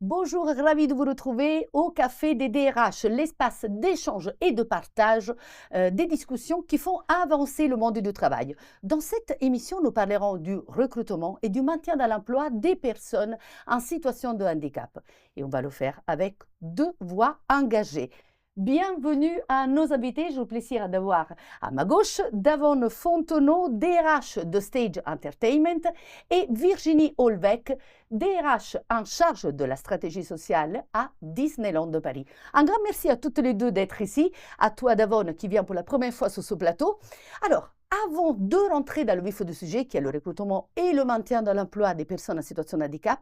Bonjour, ravi de vous retrouver au Café des DRH, l'espace d'échange et de partage des discussions qui font avancer le monde du travail. Dans cette émission, nous parlerons du recrutement et du maintien dans l'emploi des personnes en situation de handicap. Et on va le faire avec deux voix engagées. Bienvenue à nos invités. J'ai le plaisir d'avoir à ma gauche Davone Fontenot, DRH de Stage Entertainment, et Virginie Olvec, DRH en charge de la stratégie sociale à Disneyland de Paris. Un grand merci à toutes les deux d'être ici. À toi, Davone, qui vient pour la première fois sur ce plateau. Alors, avant de rentrer dans le vif du sujet, qui est le recrutement et le maintien de l'emploi des personnes en situation de handicap,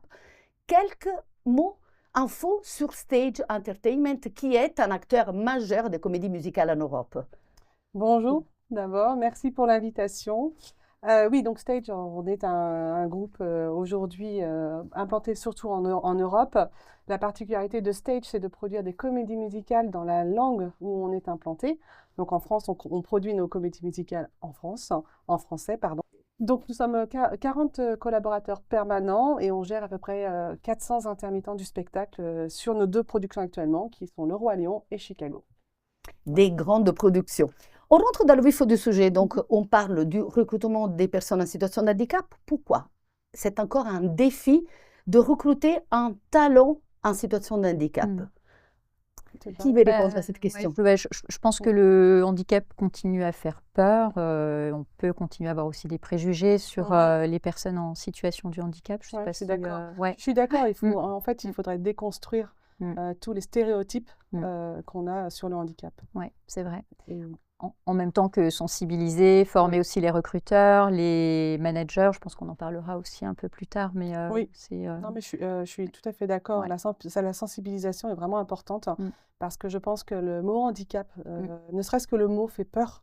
quelques mots info sur Stage Entertainment, qui est un acteur majeur des comédies musicales en Europe. Bonjour, d'abord, merci pour l'invitation. Oui, donc Stage, on est un groupe aujourd'hui implanté surtout en Europe. La particularité de Stage, c'est de produire des comédies musicales dans la langue où on est implanté. Donc en France, on produit nos comédies musicales en français, pardon. Donc nous sommes 40 collaborateurs permanents et on gère à peu près 400 intermittents du spectacle sur nos deux productions actuellement, qui sont Le Roi Lion et Chicago. Des grandes productions. On rentre dans le vif du sujet, donc on parle du recrutement des personnes en situation de handicap. Pourquoi? C'est encore un défi de recruter un talent en situation de handicap. Qui va répondre à cette question? Je pense que le handicap continue à faire peur. On peut continuer à avoir aussi des préjugés sur les personnes en situation de handicap. Je suis d'accord. Je suis d'accord. En fait, il faudrait déconstruire tous les stéréotypes qu'on a sur le handicap. Oui, c'est vrai. En même temps que sensibiliser, former aussi les recruteurs, les managers. Je pense qu'on en parlera aussi un peu plus tard. Mais oui, non, mais je suis tout à fait d'accord. La sensibilisation est vraiment importante parce que je pense que le mot handicap, ne serait-ce que le mot, fait peur.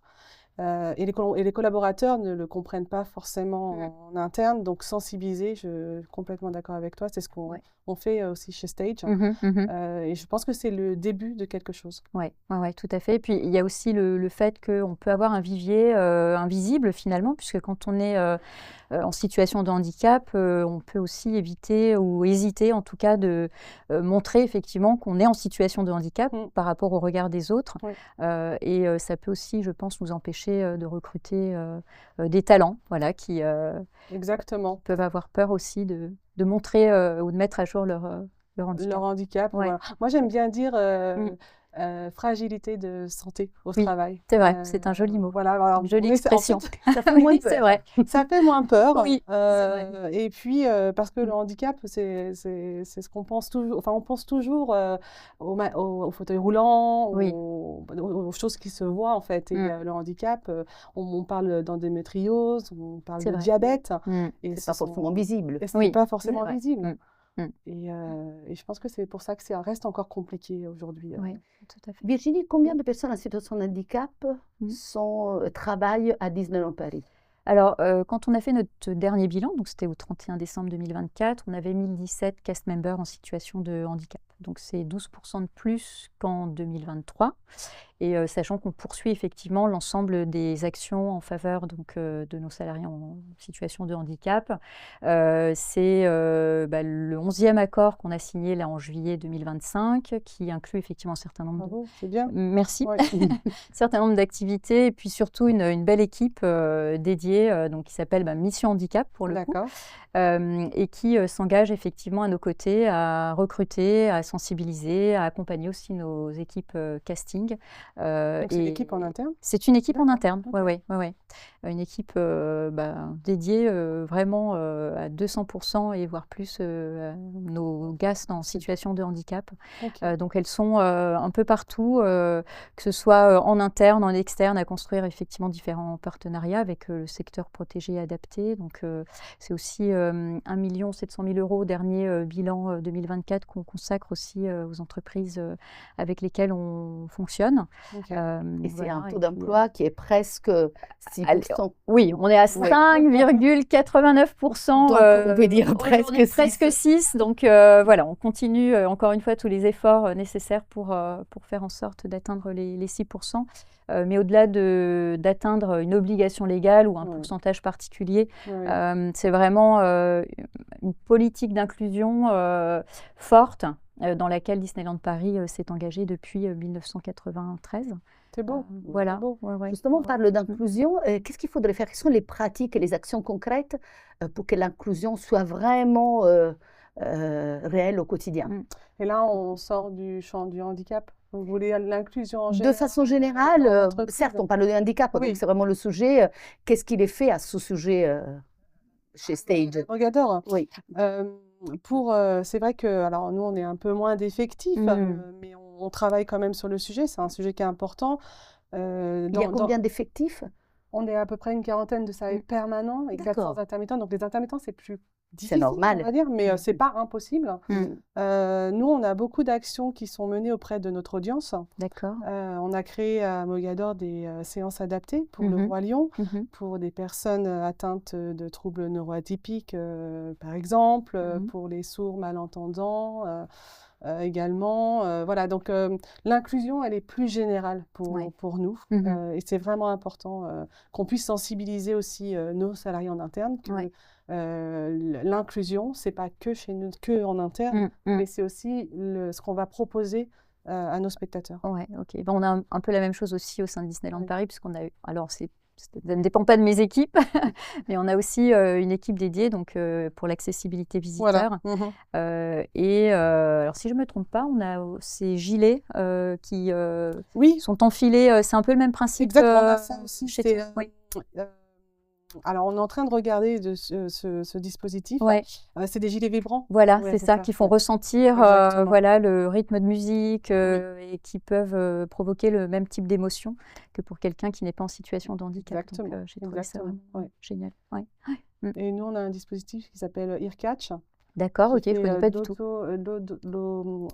Et les collaborateurs ne le comprennent pas forcément en interne, donc sensibiliser, je suis complètement d'accord avec toi, c'est ce qu'on fait aussi chez Stage, et je pense que c'est le début de quelque chose. Oui, tout à fait. Et puis il y a aussi le fait qu'on peut avoir un vivier invisible finalement, puisque quand on est en situation de handicap, on peut aussi éviter ou hésiter en tout cas de montrer effectivement qu'on est en situation de handicap par rapport au regard des autres, et ça peut aussi, je pense, nous empêcher de recruter des talents, qui Exactement. peuvent avoir peur aussi de montrer ou de mettre à jour leur handicap. Leur handicap, voilà. Moi, j'aime bien dire fragilité de santé au travail. C'est vrai, c'est un joli mot. Voilà, alors, une jolie expression. Ça fait moins peur. C'est vrai. Ça fait moins peur. Oui, vrai. Et puis, parce que le handicap, c'est ce qu'on pense toujours. Enfin, on pense toujours au fauteuil roulant, aux choses qui se voient, en fait. Et le handicap, on parle d'endométriose, on parle de diabète. Et c'est pas forcément visible. Et c'est pas forcément visible. Et je pense que c'est pour ça que ça reste encore compliqué aujourd'hui. Oui, tout à fait. Virginie, combien de personnes en situation de handicap travaillent à Disneyland Paris? Alors, quand on a fait notre dernier bilan, donc c'était au 31 décembre 2024, on avait 1017 cast members en situation de handicap. Donc c'est 12% de plus qu'en 2023. Et sachant qu'on poursuit effectivement l'ensemble des actions en faveur de nos salariés en situation de handicap. C'est le 11e accord qu'on a signé là en juillet 2025, qui inclut effectivement un certain nombre c'est bien. Merci. Certain nombre d'activités et puis surtout une belle équipe dédiée qui s'appelle Mission Handicap pour le coup. Et qui s'engage effectivement à nos côtés à recruter, à sensibiliser, à accompagner aussi nos équipes casting. Donc c'est une équipe en interne? C'est une équipe en interne, oui. Une équipe dédiée vraiment à 200% et voire plus nos GAS en situation de handicap. Donc elles sont un peu partout, que ce soit en interne, en externe, à construire effectivement différents partenariats avec le secteur protégé et adapté. Donc c'est aussi 1 700 000 € au dernier bilan 2024 qu'on consacre aussi aux entreprises avec lesquelles on fonctionne. Et c'est un taux d'emploi qui est presque 6%. Oui, on est à 5,89%. Donc on peut dire presque 6. Donc voilà, voilà, on continue encore une fois tous les efforts nécessaires pour faire en sorte d'atteindre les 6%. Mais au-delà d'atteindre une obligation légale ou un pourcentage particulier, c'est vraiment une politique d'inclusion forte dans laquelle Disneyland Paris s'est engagé depuis 1993. C'est beau. Voilà. C'est beau. Justement, on parle d'inclusion. Qu'est-ce qu'il faudrait faire? Quelles sont les pratiques et les actions concrètes pour que l'inclusion soit vraiment réelle au quotidien? Et là, on sort du champ du handicap. Vous voulez l'inclusion en général? De façon générale, certes, on parle de handicap, donc c'est vraiment le sujet. Qu'est-ce qu'il est fait à ce sujet chez Stage? Mogador. Oui. C'est vrai que, alors nous, on est un peu moins d'effectifs, mais on travaille quand même sur le sujet. C'est un sujet qui est important. Il y a combien d'effectifs? On est à peu près une quarantaine de salariés permanents et 400 intermittents. Donc les intermittents, c'est plus difficile, normal. on va dire, mais c'est pas impossible. Nous, on a beaucoup d'actions qui sont menées auprès de notre audience. D'accord. On a créé à Mogador des séances adaptées pour le Roi Lion, pour des personnes atteintes de troubles neuroatypiques, par exemple, pour les sourds malentendants. Également, voilà, donc l'inclusion, elle est plus générale pour nous, et c'est vraiment important qu'on puisse sensibiliser aussi nos salariés en interne que l'inclusion, c'est pas que chez nous, que en interne, mais c'est aussi ce qu'on va proposer à nos spectateurs. Ouais, ok. Bon, on a un peu la même chose aussi au sein de Disneyland Paris, puisqu'on a eu, alors ça ne dépend pas de mes équipes, mais on a aussi une équipe dédiée donc, pour l'accessibilité visiteur. Alors, si je ne me trompe pas, on a ces gilets qui sont enfilés. C'est un peu le même principe. Exactement, on a ça aussi. Chez Alors, on est en train de regarder ce dispositif. C'est des gilets vibrants. Voilà, c'est ça, qui font ressentir voilà, le rythme de musique et qui peuvent provoquer le même type d'émotion que pour quelqu'un qui n'est pas en situation de handicap. Exactement. Donc, j'ai trouvé ça vraiment génial. Et nous, on a un dispositif qui s'appelle EarCatch. D'accord, ok, je ne connais pas du tout.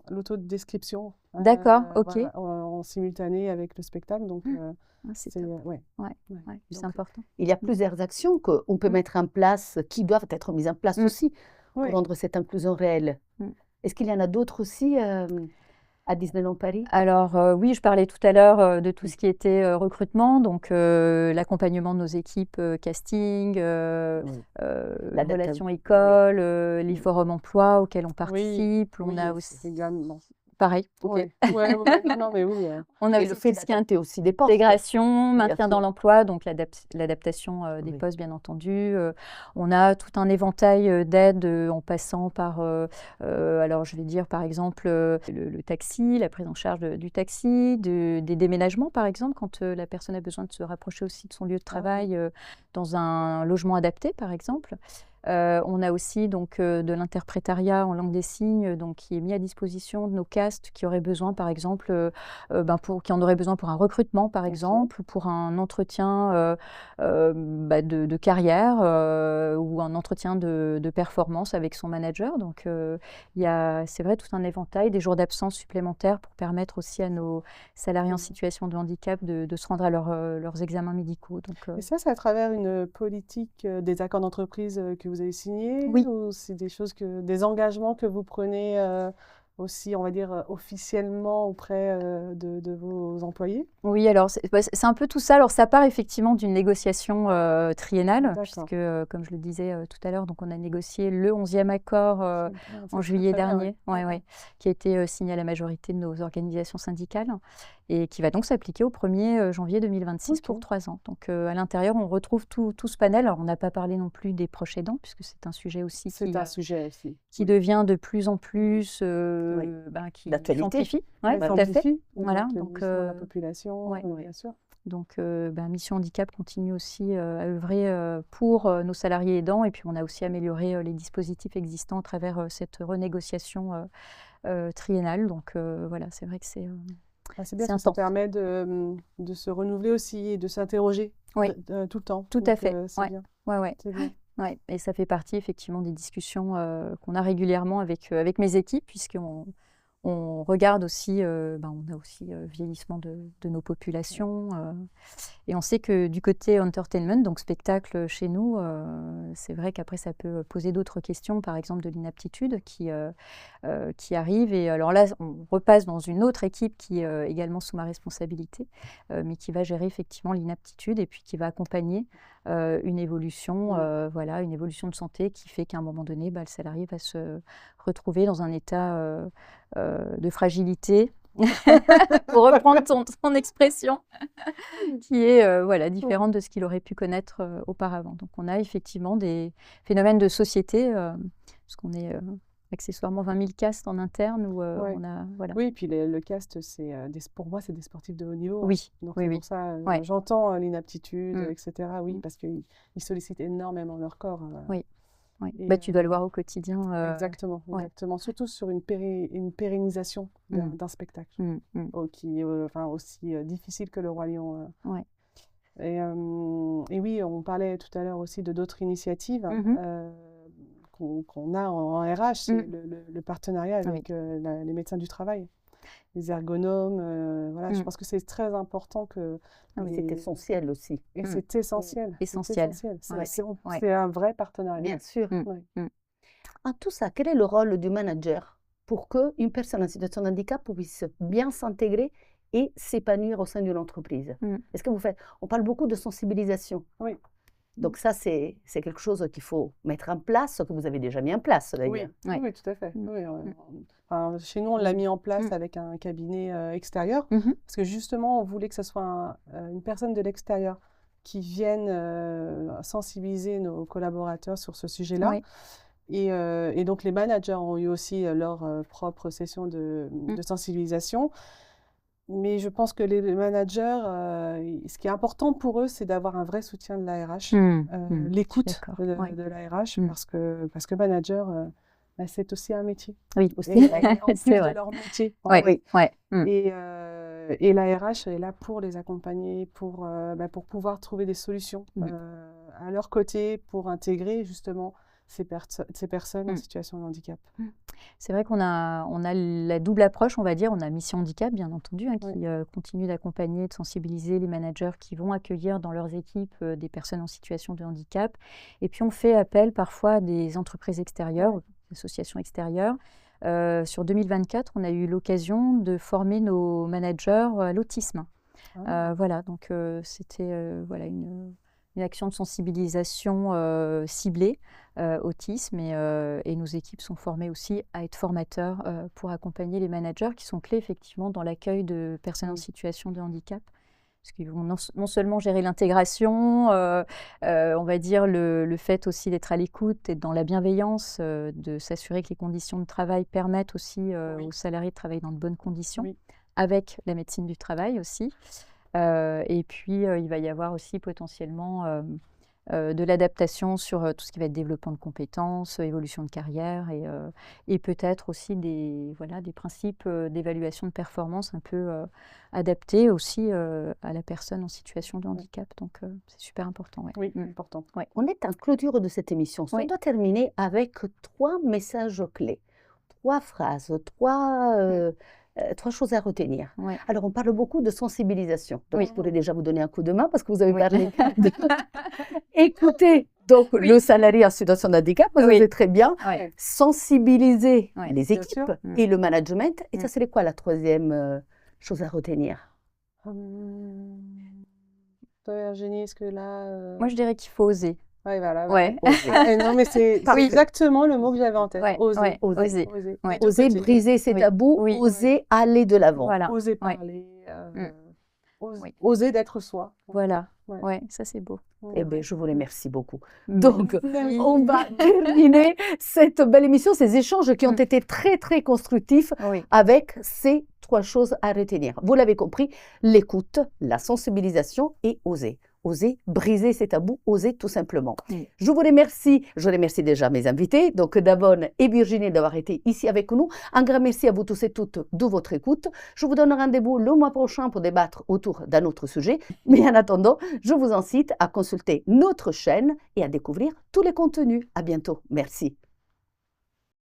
L'autodescription. D'accord, ok. Voilà, en simultané avec le spectacle. Donc, c'est important. Il y a plusieurs actions qu'on peut mettre en place, qui doivent être mises en place aussi pour rendre cette inclusion réelle. Est-ce qu'il y en a d'autres aussi à Disneyland Paris? Alors oui, je parlais tout à l'heure de tout ce qui était recrutement, donc l'accompagnement de nos équipes casting, la relation école, les forums emploi auxquels on participe. On a aussi également. Pareil. Non, mais oui. On a le fait d'intégrer aussi des postes. Intégration, maintien dans l'emploi, donc l'adaptation des postes, bien entendu. On a tout un éventail d'aides en passant par, alors je vais dire par exemple, le taxi, la prise en charge du taxi, des déménagements par exemple, quand la personne a besoin de se rapprocher aussi de son lieu de travail dans un logement adapté par exemple. On a aussi donc de l'interprétariat en langue des signes donc, qui est mis à disposition de nos castes qui auraient besoin par exemple qui en auraient besoin pour un recrutement par exemple, pour un entretien de carrière ou un entretien de performance avec son manager. Donc il y a, c'est vrai, tout un éventail, des jours d'absence supplémentaires pour permettre aussi à nos salariés en situation de handicap de se rendre à leurs examens médicaux. Donc, et ça, c'est à travers une politique des accords d'entreprise que vous avez signés, ou c'est des choses des engagements que vous prenez aussi, on va dire, officiellement auprès de vos employés? Oui, alors c'est un peu tout ça. Alors ça part effectivement d'une négociation triennale, puisque comme je le disais tout à l'heure, donc on a négocié le 11e accord en juillet dernier, qui a été signé à la majorité de nos organisations syndicales et qui va donc s'appliquer au 1er janvier 2026 pour 3 ans. Donc à l'intérieur, on retrouve tout ce panel. Alors on n'a pas parlé non plus des proches aidants, puisque c'est un sujet aussi qui devient de plus en plus qui s'amplifie. Tout à fait. Voilà, donc la population, bien sûr. Donc, Mission Handicap continue aussi à œuvrer pour nos salariés aidants, et puis on a aussi amélioré les dispositifs existants à travers cette renégociation triennale. Donc voilà, c'est vrai que c'est bien, ça permet de se renouveler aussi et de s'interroger tout le temps. Tout à fait. C'est bien. C'est bien. Ouais, et ça fait partie effectivement des discussions qu'on a régulièrement avec mes équipes, puisqu'on On regarde aussi, on a aussi vieillissement de nos populations. Et on sait que du côté entertainment, donc spectacle chez nous, c'est vrai qu'après ça peut poser d'autres questions, par exemple de l'inaptitude qui arrive. Et alors là, on repasse dans une autre équipe qui est également sous ma responsabilité, mais qui va gérer effectivement l'inaptitude et puis qui va accompagner une évolution, une évolution de santé qui fait qu'à un moment donné, le salarié va se retrouver dans un état de fragilité, pour reprendre ton expression, qui est différente de ce qu'il aurait pu connaître auparavant. Donc on a effectivement des phénomènes de société, parce qu'on est accessoirement 20 000 castes en interne, où on a... Voilà. Oui, et puis le cast, pour moi, c'est des sportifs de haut niveau. Oui, donc oui, c'est oui. pour ça, j'entends l'inaptitude, etc. Oui, parce qu'ils sollicitent énormément leur corps. Oui. Oui. Tu dois le voir au quotidien. Exactement. Surtout sur une pérennisation d'un spectacle, qui est aussi difficile que le Roi Lion. Et oui, on parlait tout à l'heure aussi de d'autres initiatives qu'on a en RH, c'est le partenariat avec les médecins du travail, les ergonomes. Je pense que c'est très important que... C'est essentiel aussi. Et c'est essentiel. C'est un vrai partenariat. Bien sûr. En tout ça, quel est le rôle du manager pour qu'une personne en situation de handicap puisse bien s'intégrer et s'épanouir au sein d'une entreprise? Est-ce que vous faites... On parle beaucoup de sensibilisation. Oui. Donc ça, c'est quelque chose qu'il faut mettre en place, que vous avez déjà mis en place d'ailleurs. Oui, tout à fait. Chez nous, on l'a mis en place avec un cabinet extérieur, parce que justement, on voulait que ce soit une personne de l'extérieur qui vienne sensibiliser nos collaborateurs sur ce sujet-là. Et donc, les managers ont eu aussi leur propre session de sensibilisation. Mais je pense que les managers, ce qui est important pour eux, c'est d'avoir un vrai soutien de l'ARH, l'écoute de l'ARH, parce que manager, c'est aussi un métier. Oui, aussi. C'est vrai. De leur métier. Et l'ARH est là pour les accompagner, pour pouvoir trouver des solutions à leur côté, pour intégrer justement ces personnes en situation de handicap. C'est vrai qu'on a la double approche, on va dire. On a Mission Handicap, bien entendu, qui continue d'accompagner, de sensibiliser les managers qui vont accueillir dans leurs équipes des personnes en situation de handicap. Et puis, on fait appel parfois à des entreprises extérieures, des associations extérieures. Sur 2024, on a eu l'occasion de former nos managers à l'autisme. Donc c'était une action de sensibilisation ciblée, autisme, et nos équipes sont formées aussi à être formateurs pour accompagner les managers qui sont clés effectivement dans l'accueil de personnes en situation de handicap. Parce qu'ils vont non seulement gérer l'intégration, on va dire le fait aussi d'être à l'écoute, d'être dans la bienveillance, de s'assurer que les conditions de travail permettent aussi aux salariés de travailler dans de bonnes conditions, avec la médecine du travail aussi. Et puis, il va y avoir aussi potentiellement de l'adaptation sur tout ce qui va être développement de compétences, évolution de carrière et peut-être aussi des principes d'évaluation de performance un peu adaptés aussi à la personne en situation de handicap. Donc, c'est super important. Oui, important. On est en clôture de cette émission. On doit terminer avec 3 messages clés, 3 phrases, 3 choses à retenir. Alors, on parle beaucoup de sensibilisation. Donc, je pourrais déjà vous donner un coup de main parce que vous avez parlé de écouter le salarié en situation de handicap, vous savez très bien, sensibiliser les équipes et le management. Et ça serait quoi la 3e chose à retenir? Virginie, est-ce que là... Moi, je dirais qu'il faut oser. Oui, voilà. Non, mais c'est exactement le mot que j'avais en tête. Oser. Oser briser ses tabous, oser aller de l'avant. Oser parler, oser d'être soi. Voilà. Ça c'est beau. Eh bien, je vous remercie beaucoup. Donc, on va terminer cette belle émission, ces échanges qui ont été très, très constructifs avec ces 3 choses à retenir. Vous l'avez compris, l'écoute, la sensibilisation et oser. Oser briser ces tabous, oser tout simplement. Je vous remercie. Je remercie déjà mes invités, donc Davone et Virginie d'avoir été ici avec nous. Un grand merci à vous tous et toutes de votre écoute. Je vous donne rendez-vous le mois prochain pour débattre autour d'un autre sujet. Mais en attendant, je vous incite à consulter notre chaîne et à découvrir tous les contenus. À bientôt. Merci.